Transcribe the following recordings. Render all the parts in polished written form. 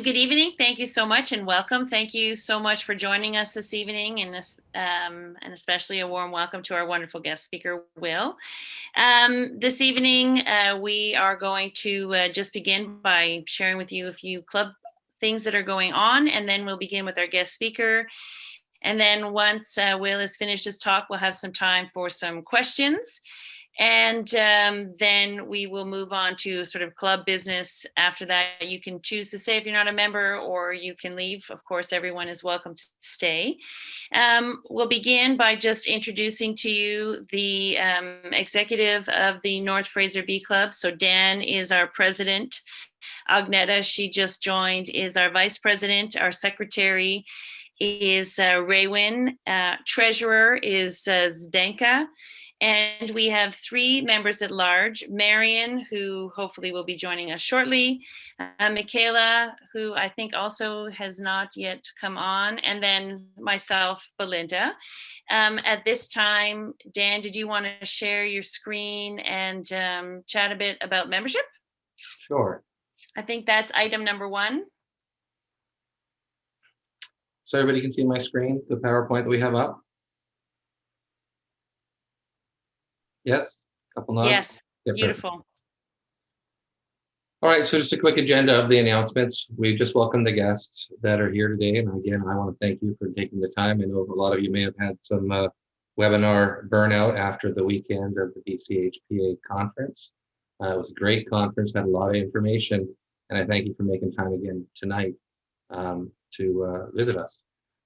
Good evening. Thank you so much and welcome. Thank you so much for joining us this evening, and especially a warm welcome to our wonderful guest speaker, Will. This evening, we are going to just begin by sharing with you a few club things that are going on, and then we'll begin with our guest speaker. And then once Will has finished his talk, we'll have some time for some questions. And then we will move on to sort of club business. After that, you can choose to stay if you're not a member, or you can leave. Of course, everyone is welcome to stay. We'll begin by just introducing to you the executive of the North Fraser Bee Club. So Dan is our president. Agneta, she just joined, is our vice president. Our secretary is Raywin. Treasurer is Zdenka. And we have three members at large: Marion, who hopefully will be joining us shortly, Michaela, who I think also has not yet come on, and then myself, Belinda. At this time, Dan, did you want to share your screen and chat a bit about membership? Sure. I think that's item number one. So everybody can see my screen, the PowerPoint that we have up? Yes? Couple nods? Yes, Yeah, beautiful. perfect. All right, so just a quick agenda of the announcements. We just welcome the guests that are here today. And again, I want to thank you for taking the time. I know a lot of you may have had some webinar burnout after the weekend of the BCHPA conference. It was a great conference, had a lot of information, and I thank you for making time again tonight to visit us.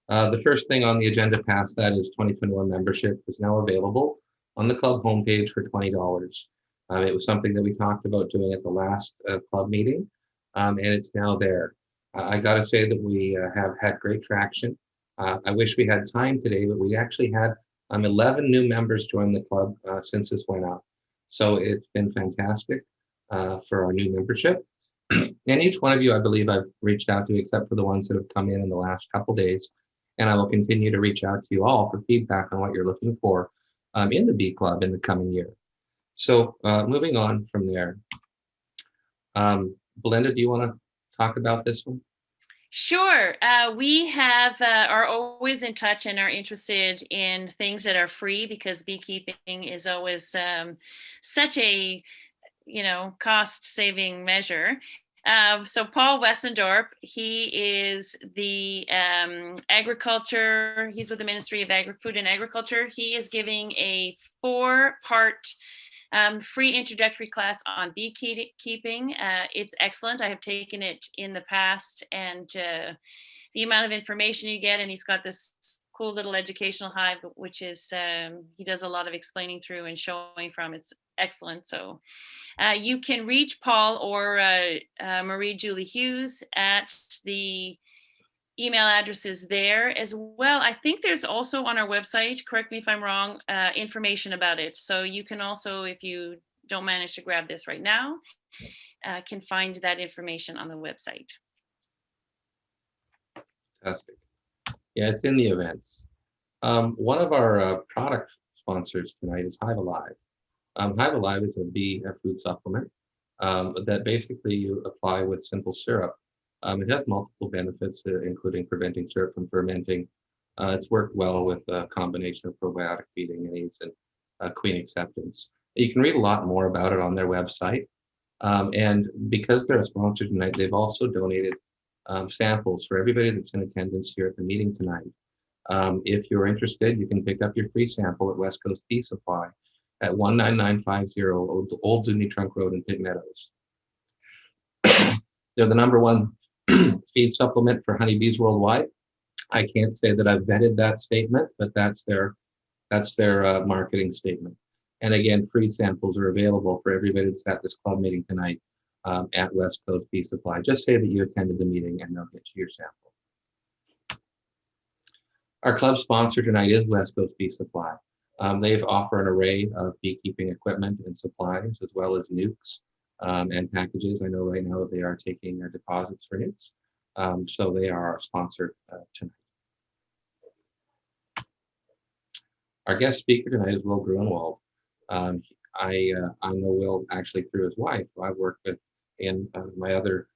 The first thing on the agenda past that is 2021 membership is now available on the club homepage for $20. It was something that we talked about doing at the last club meeting, and it's now there. I got to say that we have had great traction. I wish we had time today, but we actually had 11 new members join the club since this went up. So it's been fantastic for our new membership. And each one of you, I believe I've reached out to, except for the ones that have come in the last couple days. And I will continue to reach out to you all for feedback on what you're looking for in the Bee Club in the coming year. So moving on from there, Belinda, do you want to talk about this one? Sure. We are always in touch and are interested in things that are free, because beekeeping is always such a cost-saving measure. So Paul Wessendorp, he is the agriculture. He's with the Ministry of Food and Agriculture. He is giving a 4-part free introductory class on beekeeping. It's excellent. I have taken it in the past, and the amount of information you get, and he's got this cool little educational hive, which is he does a lot of explaining through and showing from. It's excellent. So you can reach Paul or Marie Julie Hughes at the email addresses there as well. I think there's also on our website, correct me if I'm wrong, information about it. So you can also, if you don't manage to grab this right now, can find that information on the website. Fantastic. Yeah, it's in the events. One of our product sponsors tonight is Hive Alive. Hive Alive is a food supplement that basically you apply with simple syrup. It has multiple benefits, including preventing syrup from fermenting. It's worked well with a combination of probiotic feeding aids and queen acceptance. You can read a lot more about it on their website. And because they're a sponsor tonight, they've also donated samples for everybody that's in attendance here at the meeting tonight. If you're interested, you can pick up your free sample at West Coast Bee Supply at 19950 Old Dewey Trunk Road in Pitt Meadows. They're the #1 feed supplement for honeybees worldwide. I can't say that I've vetted that statement, but that's their marketing statement. And again, free samples are available for everybody that's at this club meeting tonight at West Coast Bee Supply. Just say that you attended the meeting and they'll get you your sample. Our club sponsor tonight is West Coast Bee Supply. They've offered an array of beekeeping equipment and supplies, as well as nukes and packages. I know right now they are taking deposits for nukes. So they are our sponsor tonight. Our guest speaker tonight is Will Gruenwald. I know Will actually through his wife, who I've worked with in my other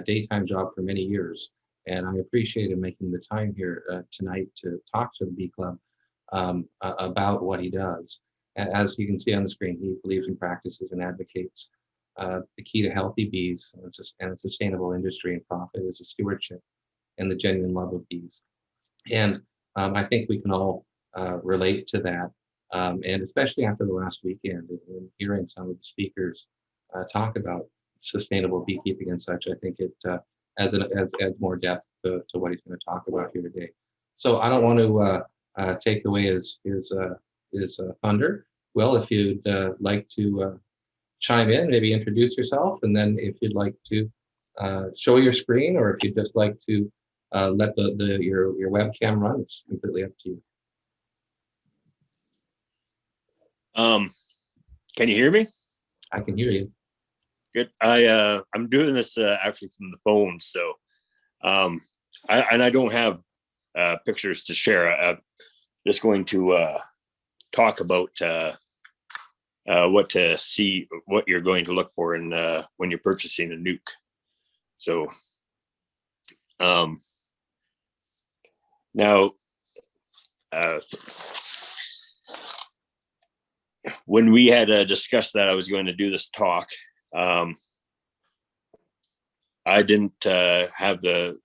daytime job for many years. And I appreciated making the time here tonight to talk to the Bee Club about what he does. As you can see on the screen, he believes in practices and advocates the key to healthy bees and a sustainable industry and profit is a stewardship and the genuine love of bees. And I think we can all relate to that. And especially after the last weekend and hearing some of the speakers talk about sustainable beekeeping and such, I think it adds more depth to what he's going to talk about here today. So I don't want to take away his thunder. Well, if you'd like to chime in, maybe introduce yourself, and then if you'd like to show your screen, or if you'd just like to let your webcam run, it's completely up to you. Can you hear me? I can hear you. Good. I'm doing this actually from the phone, so I don't have pictures to share. I'm just going to talk about what to see, what you're going to look for in when you're purchasing a nuke. So now when we had discussed that I was going to do this talk, I didn't have the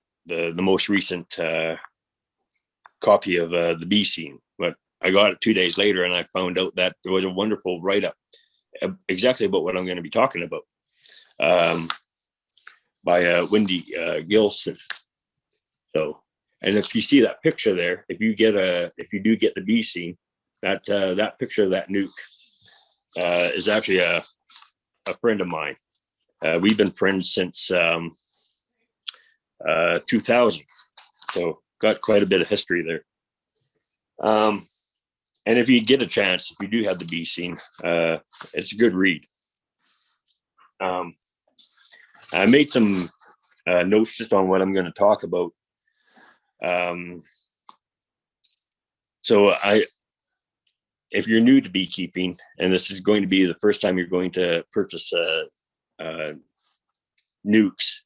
most recent copy of the bee scene, but I got it 2 days later, and I found out that there was a wonderful write-up exactly about what I'm going to be talking about by Wendy Gilson. So, and if you see that picture there, if you do get the bee scene, that picture of that nuke is actually a friend of mine. We've been friends since 2000, so got quite a bit of history there. And if you get a chance, if you do have the bee scene, it's a good read. I made some notes just on what I'm going to talk about. So if you're new to beekeeping, and this is going to be the first time you're going to purchase nukes,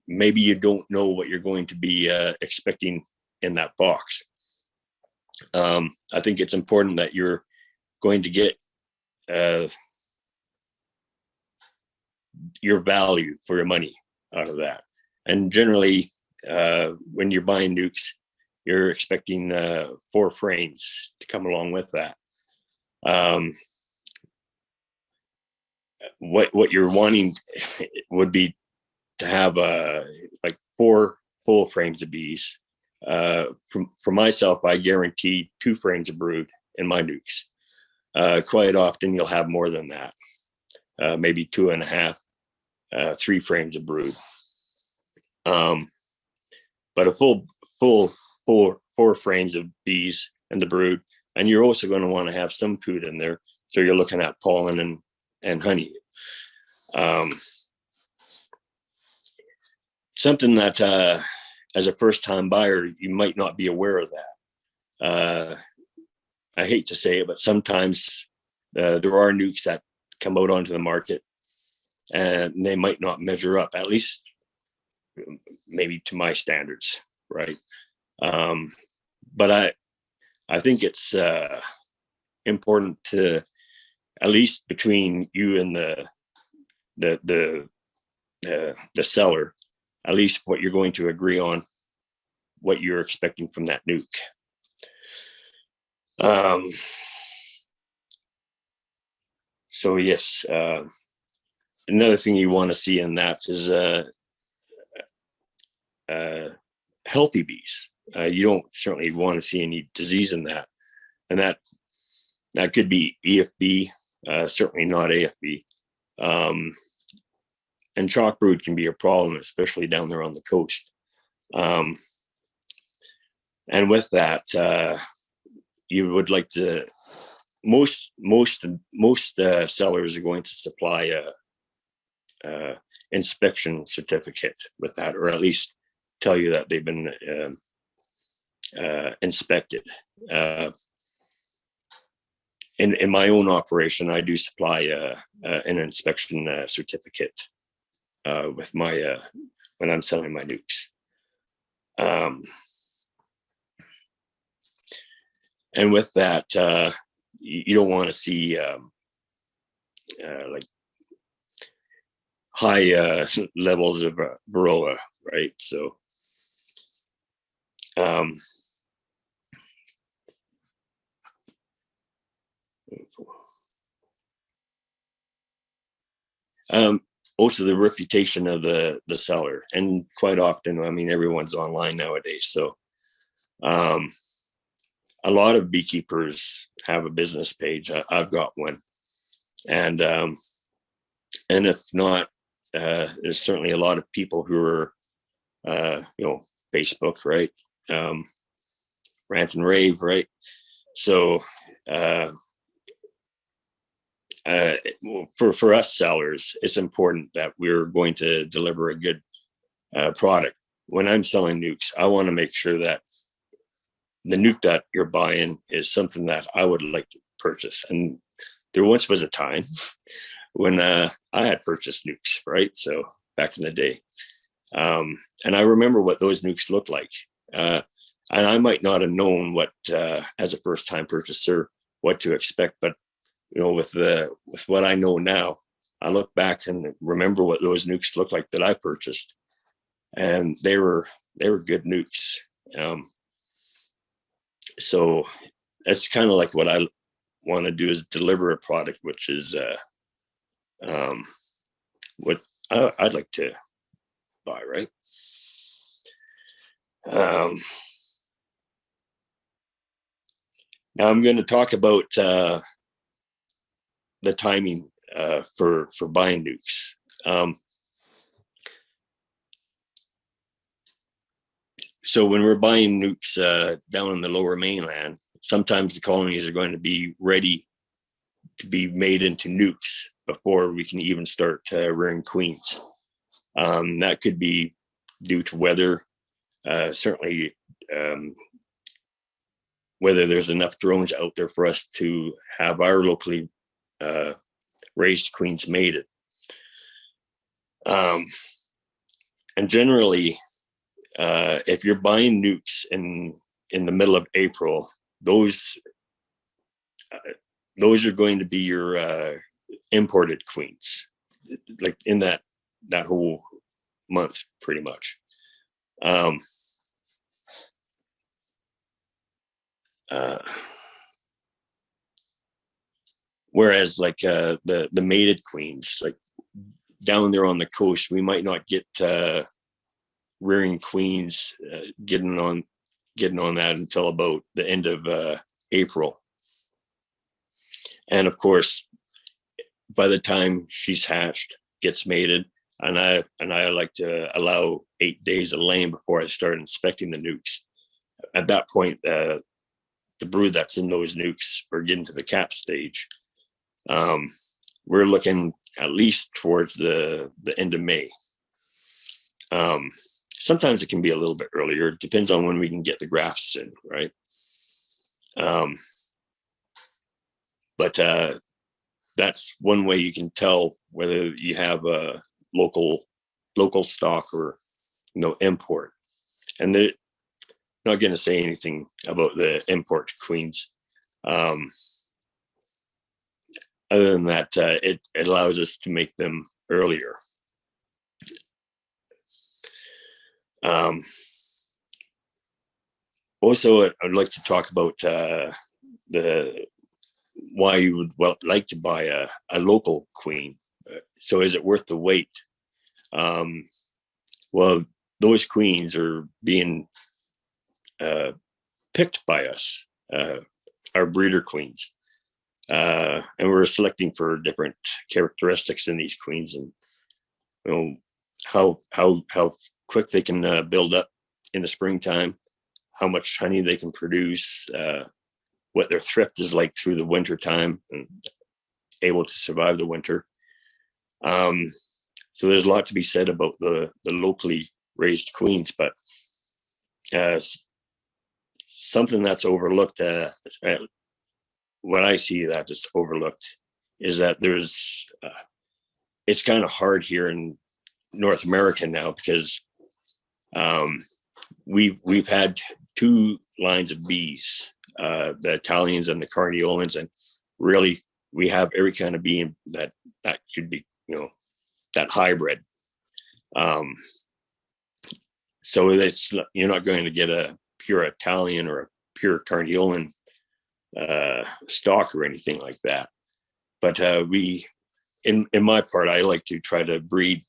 maybe you don't know what you're going to be expecting in that box. I think it's important that you're going to get your value for your money out of that. And generally, when you're buying nukes, you're expecting 4 frames to come along with that. What you're wanting would be to have like 4 full frames of bees. For myself, I guarantee 2 frames of brood in my nukes. Quite often, you'll have more than that, maybe 2.5, 3 frames of brood. But a full 4 frames of bees and the brood, and you're also going to want to have some food in there. So you're looking at pollen and honey. Something that as a first-time buyer, you might not be aware of that. I hate to say it, but sometimes there are nukes that come out onto the market and they might not measure up, at least maybe to my standards, right? But I think it's important to, at least between you and the seller, at least what you're going to agree on, what you're expecting from that nuke. So yes, another thing you want to see in that is healthy bees. You don't certainly want to see any disease in that, and that could be EFB, certainly not AFB. And chalk brood can be a problem, especially down there on the coast. And with that, you would like to, most sellers are going to supply a inspection certificate with that, or at least tell you that they've been inspected. In my own operation, I do supply an inspection certificate with my when I'm selling my nukes. And with that, you don't want to see like high levels of varroa, right? So also the reputation of the seller, and quite often, I mean, everyone's online nowadays, so a lot of beekeepers have a business page. I've got one, and if not, there's certainly a lot of people who are Facebook, right? Rant and rave, right? So for us sellers, it's important that we're going to deliver a good product. When I'm selling nukes, I want to make sure that the nuke that you're buying is something that I would like to purchase. And there once was a time when I had purchased nukes, right? So back in the day. And I remember what those nukes looked like. And I might not have known what, as a first time purchaser, what to expect, but with what I know now, I look back and remember what those nukes looked like that I purchased, and they were good nukes. So that's kind of like what I want to do, is deliver a product which is what I'd like to buy, right? Now I'm going to talk about the timing for buying nukes. So when we're buying nukes down in the lower mainland, sometimes the colonies are going to be ready to be made into nukes before we can even start rearing queens. That could be due to weather, certainly whether there's enough drones out there for us to have our locally raised queens mated. And generally, if you're buying nukes in the middle of April, those are going to be your imported queens, like in that whole month, pretty much. Whereas like the mated queens, like down there on the coast, we might not get rearing queens getting on that until about the end of April. And of course, by the time she's hatched, gets mated, and I like to allow 8 days of laying before I start inspecting the nukes. At that point, the brood that's in those nukes are getting to the cap stage. We're looking at least towards the end of May. Sometimes it can be a little bit earlier. It depends on when we can get the grafts in, right? But that's one way you can tell whether you have a local stock or import. And they're not going to say anything about the import queens. Other than that, it allows us to make them earlier. Also, I'd like to talk about why you would like to buy a local queen. So is it worth the wait? Well, those queens are being picked by us, our breeder queens. And we're selecting for different characteristics in these queens, and how quick they can build up in the springtime, how much honey they can produce, what their thrift is like through the winter time, and able to survive the winter. So there's a lot to be said about the locally raised queens, but something that's overlooked, what I see that is overlooked, is that there's it's kind of hard here in North America now, because we've had two lines of bees, the Italians and the Carniolans, and really we have every kind of bee that could be, that hybrid. So you're not going to get a pure Italian or a pure Carniolan stock or anything like that. But in my part, I like to try to breed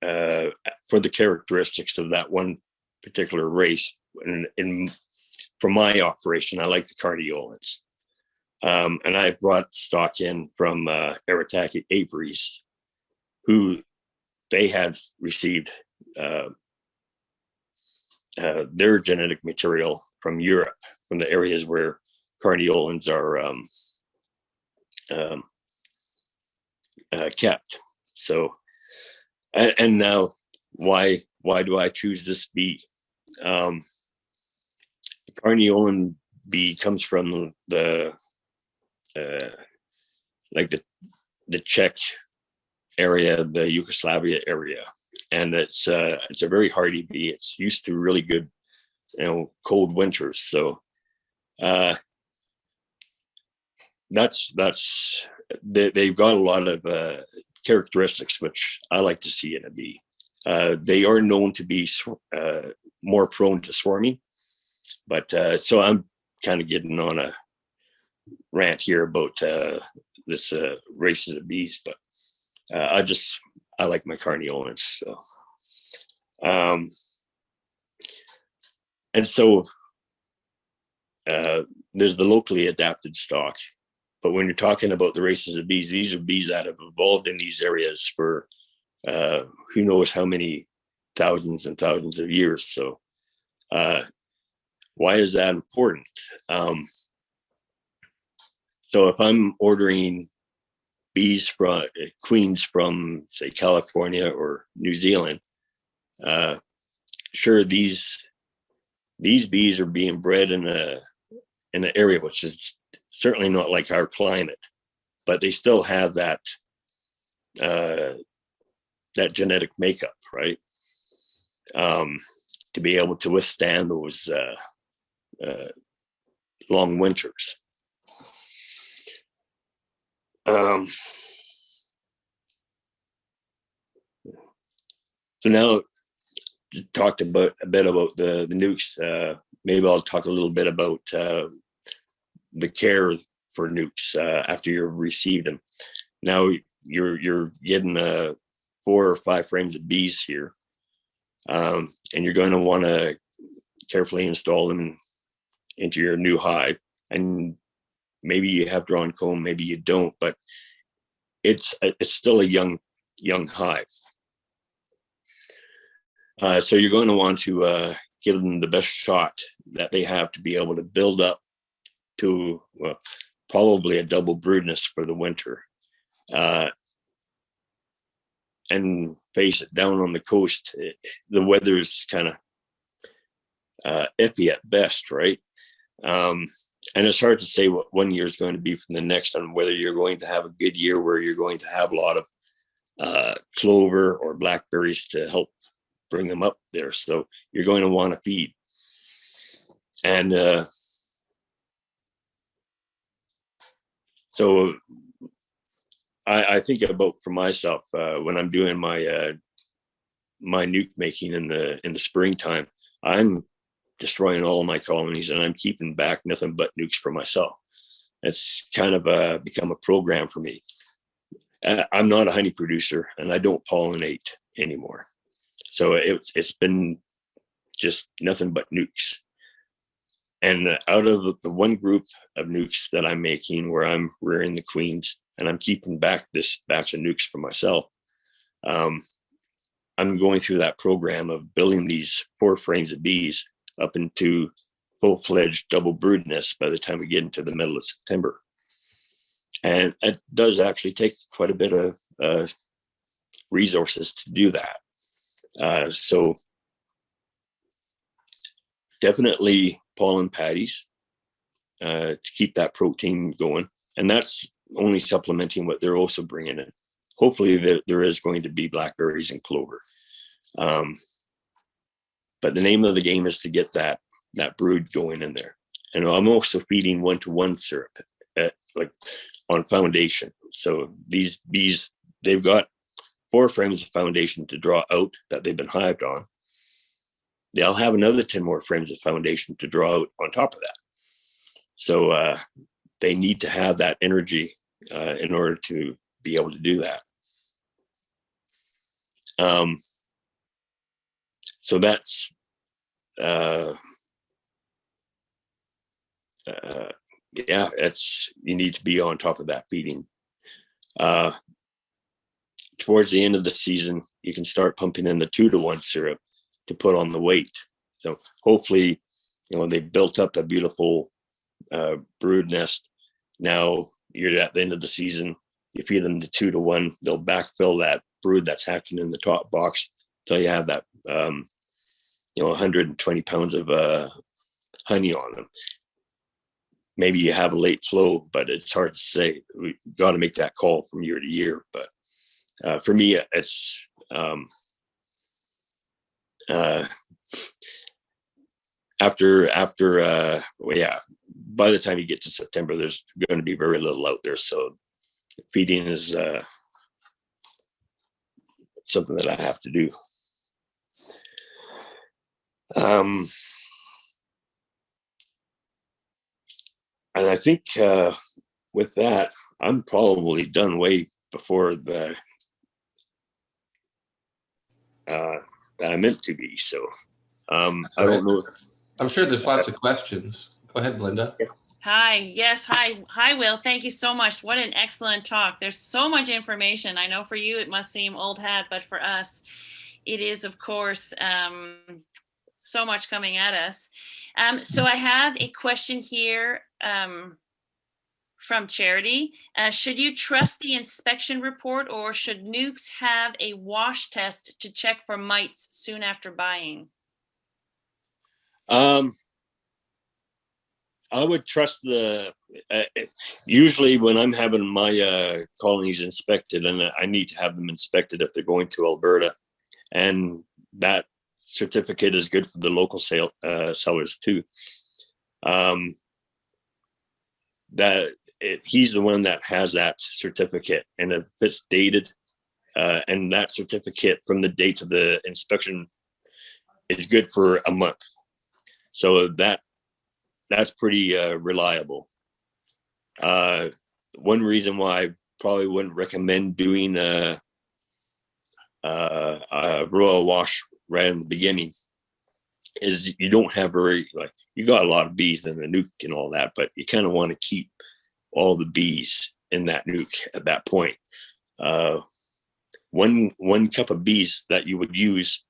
for the characteristics of that one particular race. And for my operation, I like the Carniolans. And I brought stock in from Arataki apiaries, who they had received their genetic material from Europe, from the areas where Carniolans are kept. So, and now why do I choose this bee? The Carniolan bee comes from the Czech area, the Yugoslavia area, and it's a very hardy bee. It's used to really good, cold winters. So they've got a lot of characteristics which I like to see in a bee. They are known to be more prone to swarming, but so I'm kind of getting on a rant here about this races of bees, but I like my Carniolans. So, and so there's the locally adapted stock. But when you're talking about the races of bees, these are bees that have evolved in these areas for who knows how many thousands and thousands of years. So why is that important? So if I'm ordering queens from, say, California or New Zealand, sure, these bees are being bred in an area which is certainly not like our climate, but they still have that genetic makeup, right? To be able to withstand those long winters. So now talked a bit about the nukes. Maybe I'll talk a little bit about the care for nukes after you've received them. Now you're getting 4 or 5 frames of bees here, and you're going to want to carefully install them into your new hive. And maybe you have drawn comb, maybe you don't, but it's still a young hive. So you're going to want to give them the best shot that they have to be able to build up to, well, probably a double broodness for the winter. And face it, down on the coast, the weather's kind of iffy at best, right? And it's hard to say what one year is going to be from the next, on whether you're going to have a good year where you're going to have a lot of clover or blackberries to help bring them up there. So you're going to want to feed. And so I think about, for myself, when I'm doing my my nuke making in the springtime, I'm destroying all of my colonies and I'm keeping back nothing but nukes for myself. It's kind of become a program for me. I'm not a honey producer and I don't pollinate anymore. So it's been just nothing but nukes. And out of the one group of nukes that I'm making, where I'm rearing the queens and I'm keeping back this batch of nukes for myself, I'm going through that program of building these 4 frames of bees up into full-fledged double broodness by the time we get into the middle of September. And it does actually take quite a bit of resources to do that. So definitely pollen patties to keep that protein going. And that's only supplementing what they're also bringing in. hopefully there is going to be blackberries and clover. But the name of the game is to get that brood going in there. And I'm also feeding 1-to-1 syrup like on foundation. So these bees, they've got 4 frames of foundation to draw out that they've been hived on. They'll have another 10 more frames of foundation to draw out on top of that. So they need to have that energy in order to be able to do that. So that's yeah, you need to be on top of that feeding. Towards the end of the season, you can start pumping in the 2-to-1 syrup to put on the weight. So hopefully, they built up a beautiful brood nest. Now you're at the end of the season, you feed them the 2-to-1, they'll backfill that brood that's hatching in the top box till you have that 120 pounds of honey on them. Maybe you have a late flow, but it's hard to say. We got to make that call from year to year. But for me, it's by the time you get to September, there's going to be very little out there. So feeding is something that I have to do. And I think with that, I'm probably done way before that I meant to be. So I don't know. I'm sure there's lots of questions. Go ahead, Linda. Yeah. Hi. Yes. Hi, Will. Thank you so much. What an excellent talk. There's so much information. I know for you, it must seem old hat, but for us, it is, of course, so much coming at us. So I have a question here from Charity. Should you trust the inspection report, or should nukes have a wash test to check for mites soon after buying? I would trust usually when I'm having my colonies inspected, and I need to have them inspected if they're going to Alberta, and that certificate is good for the local sellers too. He's the one that has that certificate, and if it's dated, and that certificate from the date of the inspection is good for a month, so that's pretty reliable. One reason why I probably wouldn't recommend doing a royal wash right in the beginning is you don't have you got a lot of bees in the nuke and all that, but you kind of want to keep all the bees in that nuke at that point. One cup of bees that you would use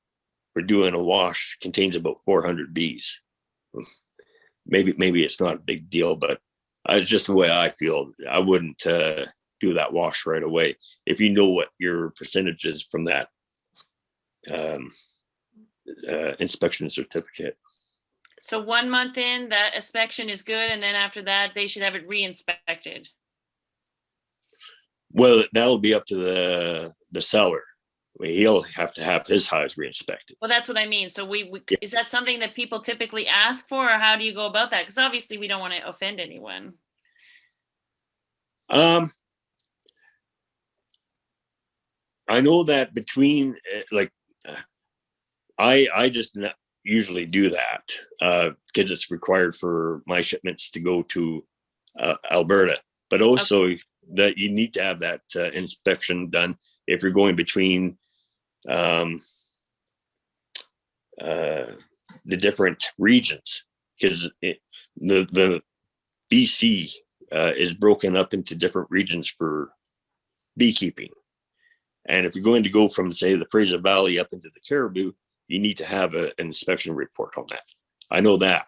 for doing a wash contains about 400 bees. Maybe it's not a big deal, but it's just the way I feel. I wouldn't do that wash right away if you know what your percentage is from that inspection certificate. So 1 month in, that inspection is good, and then after that, they should have it re-inspected. Well, that'll be up to the seller. He'll have to have his hives re-inspected. Well, that's what I mean. So is that something that people typically ask for, or how do you go about that? Because obviously we don't want to offend anyone. I know that between I just usually do that because it's required for my shipments to go to Alberta, but also that you need to have that inspection done if you're going between the different regions, because the BC is broken up into different regions for beekeeping. And if you're going to go from, say, the Fraser Valley up into the Caribou, you need to have an inspection report on that. I know that.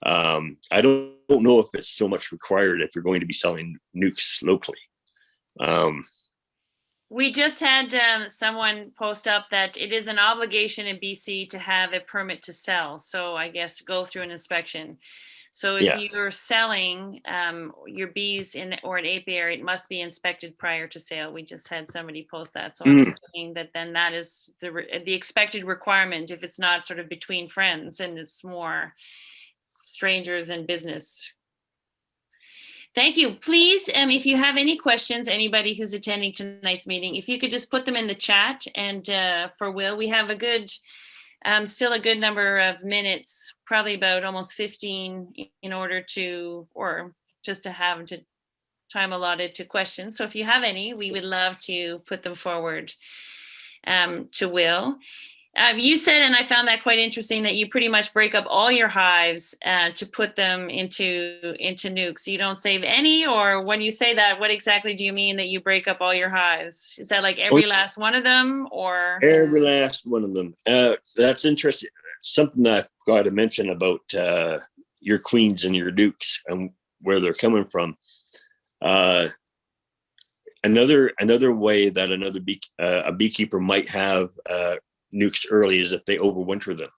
I don't know if it's so much required if you're going to be selling nukes locally. We just had someone post up that it is an obligation in BC to have a permit to sell. So I guess go through an inspection. So if Yeah. you're selling your bees or an apiary, it must be inspected prior to sale. We just had somebody post that. So I'm assuming that then that is the expected requirement if it's not sort of between friends and it's more strangers and business. Thank you. Please, if you have any questions, anybody who's attending tonight's meeting, if you could just put them in the chat. And for Will, we have still a good number of minutes, probably about almost 15 in order to, or just to have time allotted to questions. So if you have any, we would love to put them forward to Will. You said, and I found that quite interesting, that you pretty much break up all your hives to put them into nukes. You don't save any, or when you say that, what exactly do you mean that you break up all your hives? Is that like every last one of them, or? Every last one of them. That's interesting. Something that I've got to mention about your queens and your nukes and where they're coming from. Another way that a beekeeper might have nukes early is if they overwinter them.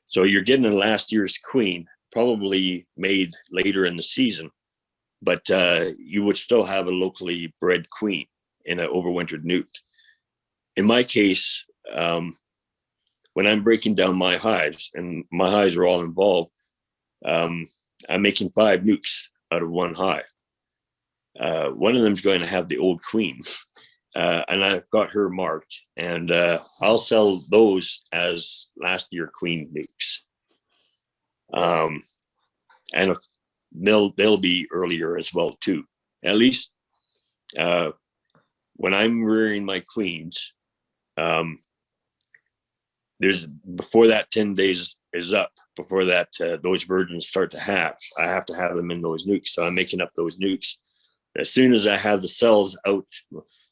So you're getting a last year's queen, probably made later in the season, but you would still have a locally bred queen in an overwintered nuke. In my case, when I'm breaking down my hives, and my hives are all involved, I'm making 5 nukes out of one hive. One of them is going to have the old queen. And I've got her marked, and I'll sell those as last year queen nukes. And they'll be earlier as well too. At least when I'm rearing my queens, there's before that 10 days is up, before that those virgins start to hatch, I have to have them in those nukes. So I'm making up those nukes. As soon as I have the cells out,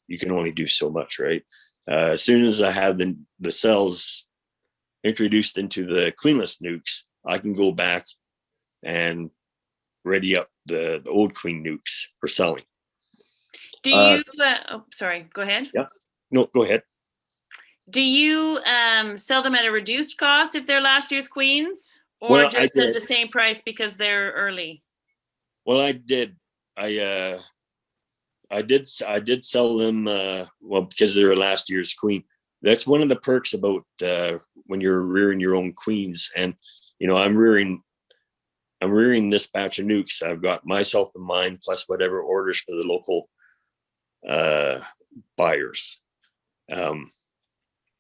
you can only do so much, right? As soon as I have the cells introduced into the queenless nukes, I can go back and ready up the old queen nukes for selling. Do you, sorry, go ahead. Yeah, no, go ahead. Do you sell them at a reduced cost if they're last year's queens, or just at the same price because they're early? Well, I did. I did sell them, well, because they're last year's queen. That's one of the perks about when you're rearing your own queens. And, you know, I'm rearing this batch of nukes. I've got myself in mind, plus whatever orders for the local buyers.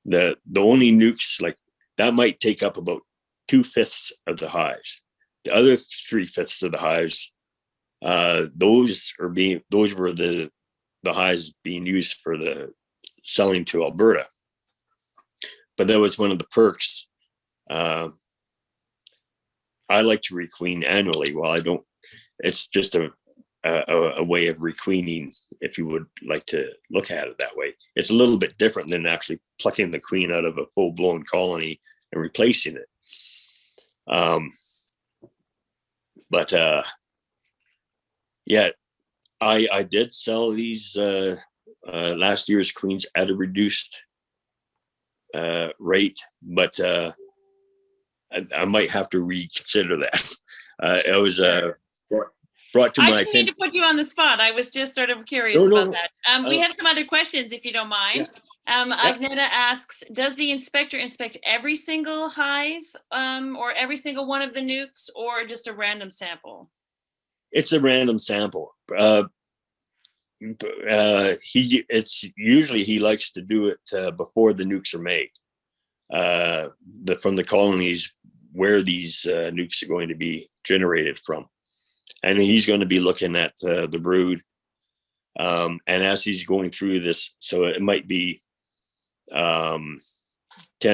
The only nukes, like, that might take up about 2/5 of the hives. The other 3/5 of the hives, those were the hives being used for the selling to Alberta. But that was one of the perks. I like to requeen annually. Well, I don't. It's just a way of requeening, if you would like to look at it that way. It's a little bit different than actually plucking the queen out of a full-blown colony and replacing it. Yeah, I did sell these last year's queens at a reduced rate, but I might have to reconsider that. It was brought to my attention. I didn't mean to put you on the spot. I was just sort of curious about that. We have some other questions, if you don't mind. Yeah. Agneta asks, does the inspector inspect every single hive or every single one of the nukes, or just a random sample? It's a random sample. He likes to do it before the nukes are made. From the colonies where these nukes are going to be generated from. And he's going to be looking at the brood. And as he's going through this, so it might be 10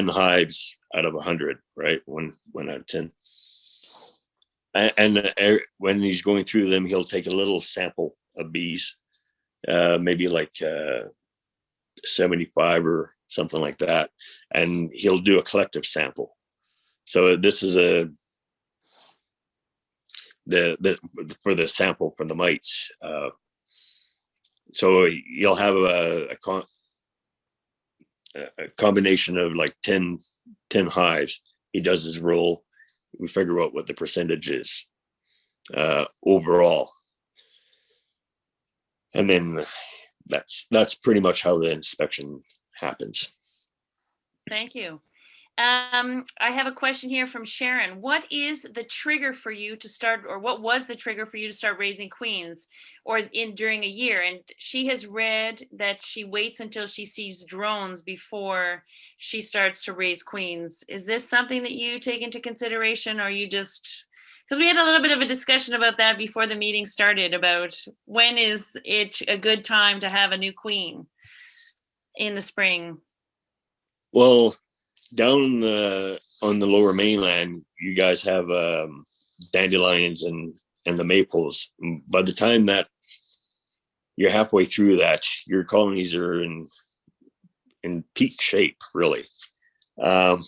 hives out of 100, right? One out of 10. And when he's going through them, he'll take a little sample of bees, maybe like 75 or something like that. And he'll do a collective sample. So this is for the sample from the mites. So you'll have a combination of like 10 hives. He does his roll. we figure out what the percentage is overall. And then that's pretty much how the inspection happens. Thank you. I have a question here from Sharon. What is the trigger for you to start, or what was the trigger for you to start raising queens during a year? And she has read that she waits until she sees drones before she starts to raise queens. Is this something that you take into consideration, or you just, because we had a little bit of a discussion about that before the meeting started, about when is it a good time to have a new queen in the spring? Well, down on the lower mainland, you guys have dandelions and the maples. By the time that you're halfway through that, your colonies are in peak shape, really. And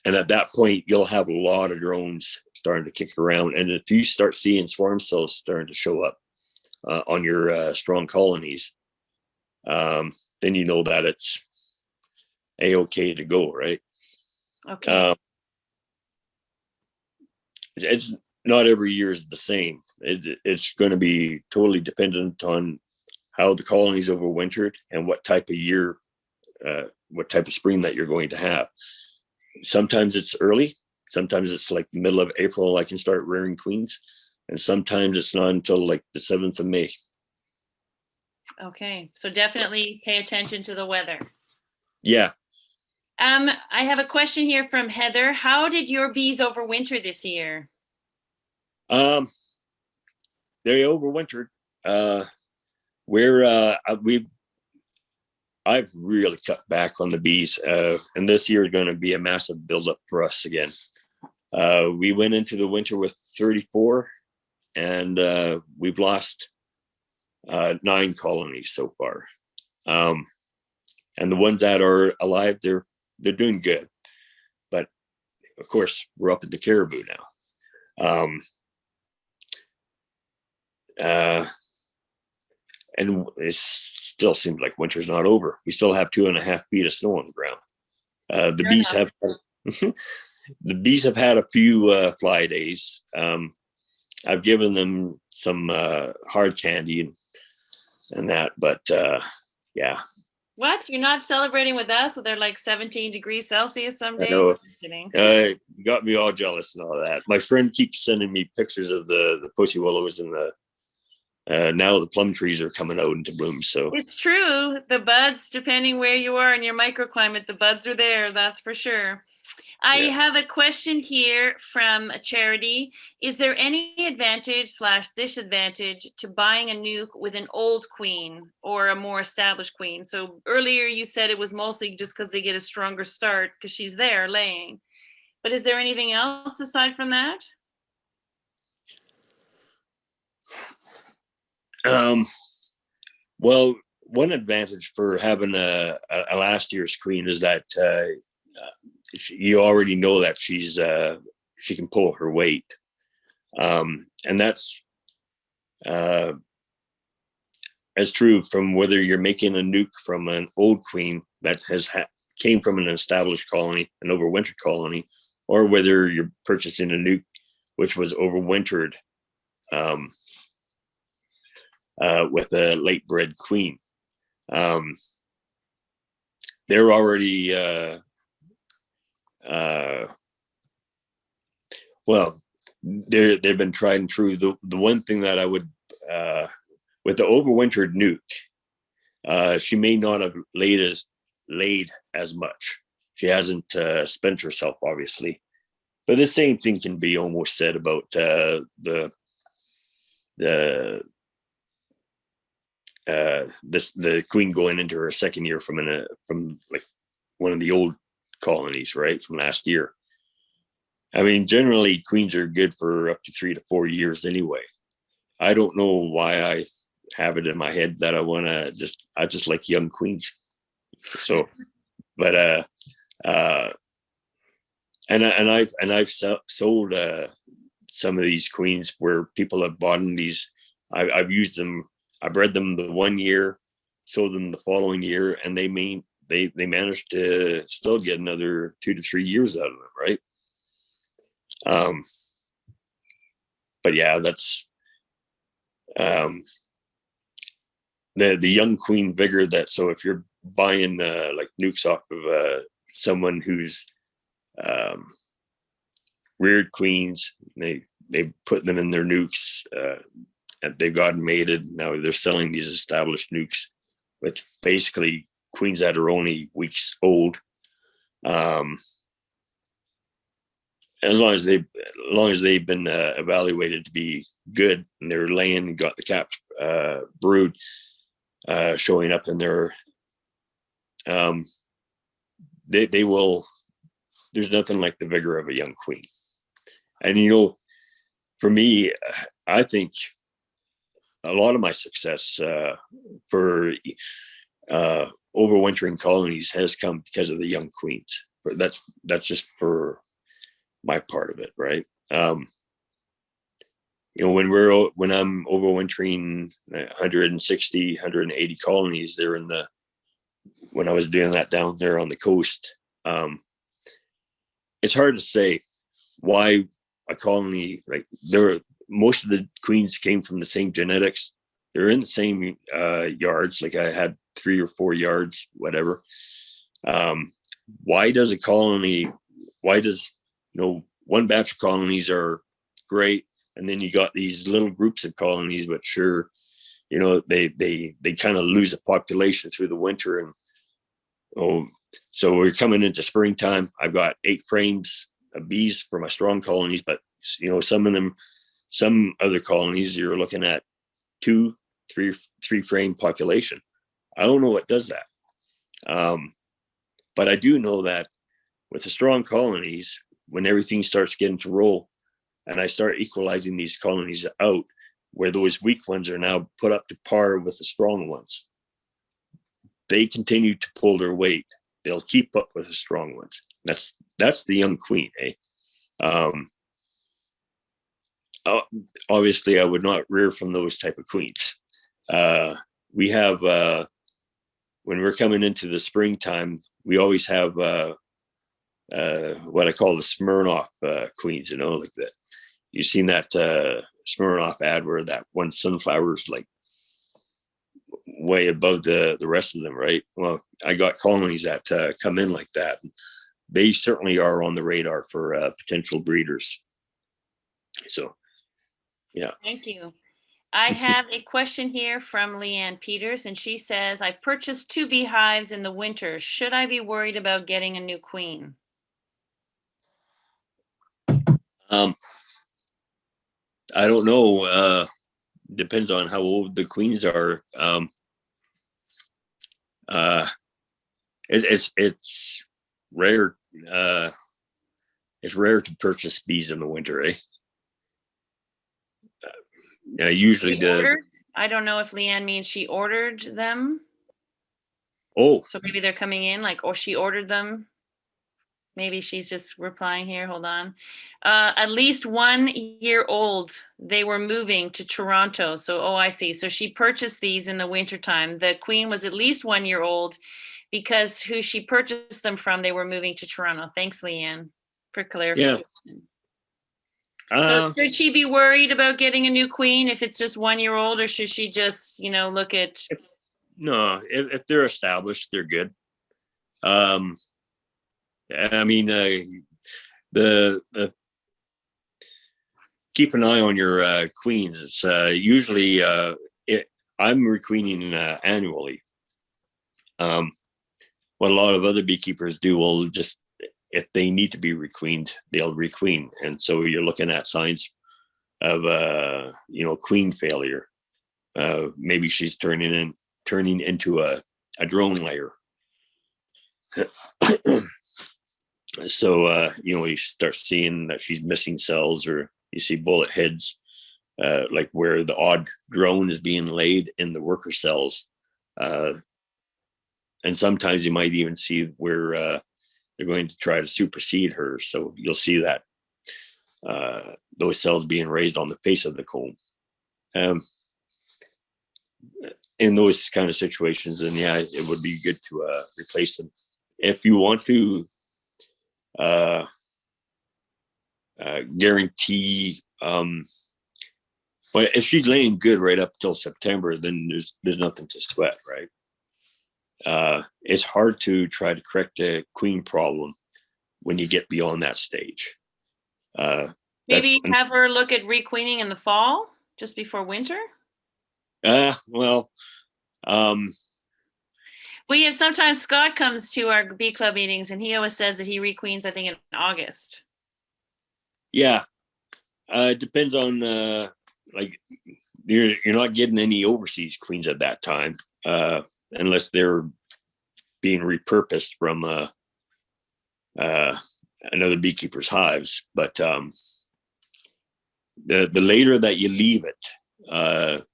at that point, you'll have a lot of drones starting to kick around. And if you start seeing swarm cells starting to show up on your strong colonies, then you know that it's A-okay to go, right? Okay. It's not every year is the same. It's going to be totally dependent on how the colony's overwintered and what type of year, what type of spring that you're going to have. Sometimes it's early. Sometimes it's like the middle of April, I can start rearing queens. And sometimes it's not until like the 7th of May. Okay. So definitely pay attention to the weather. Yeah. I have a question here from Heather. How did your bees overwinter this year? They overwintered. I've really cut back on the bees, and this year is going to be a massive buildup for us again. We went into the winter with 34, and we've lost 9 colonies so far. And the ones that are alive, they're doing good. But of course, we're up at the caribou now. And it still seems like winter's not over. We still have 2.5 feet of snow on the ground. The bees have had a few fly days. I've given them some hard candy and that, but yeah. What? You're not celebrating with us? They're like 17 degrees Celsius some days? I know. Kidding. You got me all jealous and all that. My friend keeps sending me pictures of the pussy willows and now the plum trees are coming out into bloom. So it's true. The buds, depending where you are in your microclimate, the buds are there. That's for sure. I have a question here from a charity. Is there any advantage/disadvantage to buying a nuke with an old queen or a more established queen? So earlier you said it was mostly just because they get a stronger start because she's there laying. But is there anything else aside from that? Well, one advantage for having a last year's queen is that you already know that she can pull her weight, and that's as true from whether you're making a nuke from an old queen that came from an established colony, an overwintered colony, or whether you're purchasing a nuke which was overwintered with a late bred queen. They're already well, they've been tried and true. The one thing that I would with the overwintered nuke, she may not have laid as much. She hasn't spent herself, obviously, but the same thing can be almost said about the queen going into her second year from like one of the old colonies, right, from last year. I mean, generally queens are good for up to 3 to 4 years anyway. I don't know why I have it in my head that I just like young queens. So, but and I've sold some of these queens where people have bought these. I've used them. I bred them the 1 year, sold them the following year, and they managed to still get another 2 to 3 years out of them, right? But yeah, that's the young queen vigor. That so if you're buying like nukes off of someone who's reared queens, they put them in their nukes, and they've gotten mated. Now they're selling these established nukes with basically queens that are only weeks old. As long as they've been evaluated to be good and they're laying and got the capped brood showing up in their, they will. There's nothing like the vigor of a young queen. And for me, I think a lot of my success for overwintering colonies has come because of the young queens. But that's just for my part of it, right? When I'm overwintering 160, 180 colonies there when I was doing that down there on the coast, it's hard to say why a colony, like most of the queens came from the same genetics. They're in the same yards. Like I had 3 or 4 yards, whatever. Why does one batch of colonies are great, and then you got these little groups of colonies, but sure, they kind of lose a population through the winter. And so we're coming into springtime. I've got 8 frames of bees for my strong colonies, but some other colonies you're looking at 2, 3 frame population. I don't know what does that. But I do know that with the strong colonies, when everything starts getting to roll and I start equalizing these colonies out, where those weak ones are now put up to par with the strong ones, they continue to pull their weight. They'll keep up with the strong ones. That's the young queen, eh? Obviously, I would not rear from those type of queens. We have, when we're coming into the springtime, we always have what I call the Smirnoff queens, like that. You've seen that Smirnoff ad where that one sunflower is like way above the rest of them, right? Well, I got colonies that come in like that. They certainly are on the radar for potential breeders. So, yeah. Thank you. I have a question here from Leanne Peters, and she says, I purchased 2 beehives in the winter. Should I be worried about getting a new queen? I don't know. Depends on how old the queens are. It's rare. It's rare to purchase bees in the winter, eh? Usually I don't know if Leanne means she ordered them. Oh, so maybe they're coming in or she ordered them. Maybe she's just replying here. Hold on. At least 1 year old. They were moving to Toronto. So, I see. So she purchased these in the wintertime. The queen was at least 1 year old because who she purchased them from, they were moving to Toronto. Thanks, Leanne, for clarification. Yeah. So should she be worried about getting a new queen if it's just 1 year old, or should she just, look at? No, if they're established, they're good. I mean, the keep an eye on your queens. It's usually I'm requeening annually. What a lot of other beekeepers do will just, if they need to be requeened, they'll requeen, and so you're looking at signs of queen failure. Maybe she's turning into a drone layer. So, you start seeing that she's missing cells, or you see bullet heads, like where the odd drone is being laid in the worker cells. And sometimes you might even see where they're going to try to supersede her. So you'll see that those cells being raised on the face of the comb. In those kind of situations, then yeah, it would be good to replace them. If you want to guarantee. But if she's laying good right up till September, then there's nothing to sweat, right? It's hard to try to correct a queen problem when you get beyond that stage. Maybe have her look at requeening in the fall, just before winter. Well, we have sometimes Scott comes to our bee club meetings, and he always says that he requeens, I think, in August. Yeah, it depends on like you're not getting any overseas queens at that time, unless they're being repurposed from another beekeeper's hives. But the later that you leave it,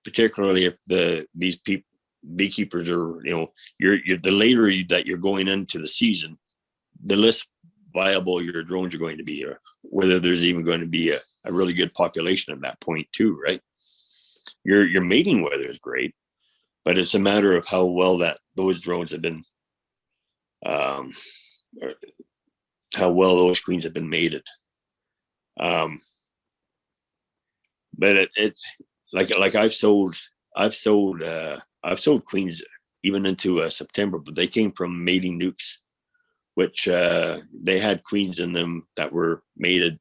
particularly if these beekeepers are, you're the later that you're going into the season, the less viable your drones are going to be, or whether there's even going to be a really good population at that point too, right? Your mating weather is great, but it's a matter of how well those drones have been, how well those queens have been mated. But it like I've sold queens even into September, but they came from mating nukes, which they had queens in them that were mated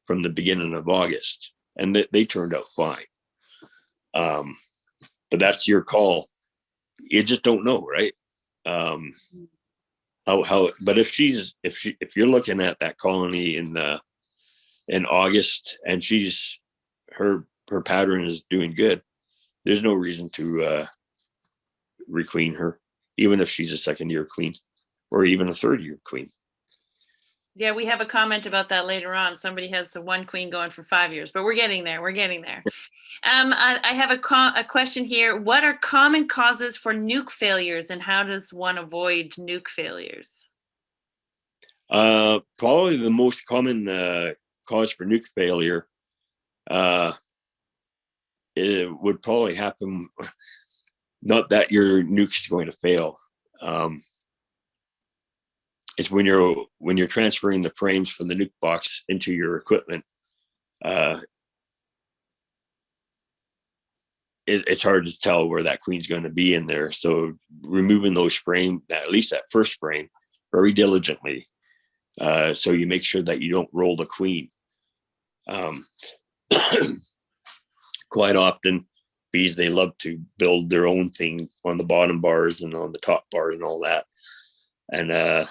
from the beginning of August, and they turned out fine. But that's your call. You just don't know, right? But if you're looking at that colony in August, and her pattern is doing good, there's no reason to requeen her, even if she's a second-year queen or even a third-year queen. Yeah, we have a comment about that later on. Somebody has one queen going for 5 years, but we're getting there. I have a question here. What are common causes for nuke failures, and how does one avoid nuke failures? Probably the most common cause for nuke failure, it would probably happen, not that your nuke is going to fail. It's when you're transferring the frames from the nuke box into your equipment. It's hard to tell where that queen's going to be in there. So removing those frames, at least that first frame, very diligently, so you make sure that you don't roll the queen. Quite often, bees, they love to build their own thing on the bottom bars and on the top bars and all that. And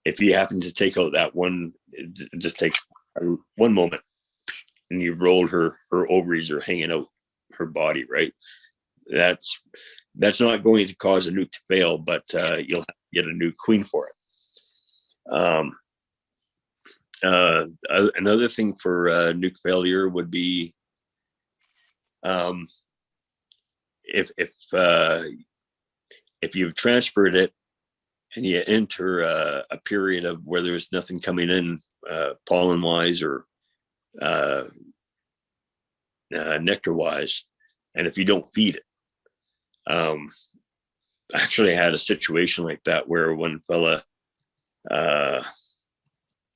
if you happen to take out that one, it just takes one moment, and you rolled her ovaries are hanging out her body, right? That's not going to cause a nuke to fail, but you'll have to get a new queen for it. Another thing for nuke failure would be if you've transferred it and you enter a period of where there's nothing coming in pollen wise or nectar wise, and if you don't feed it, actually I had a situation like that where one fella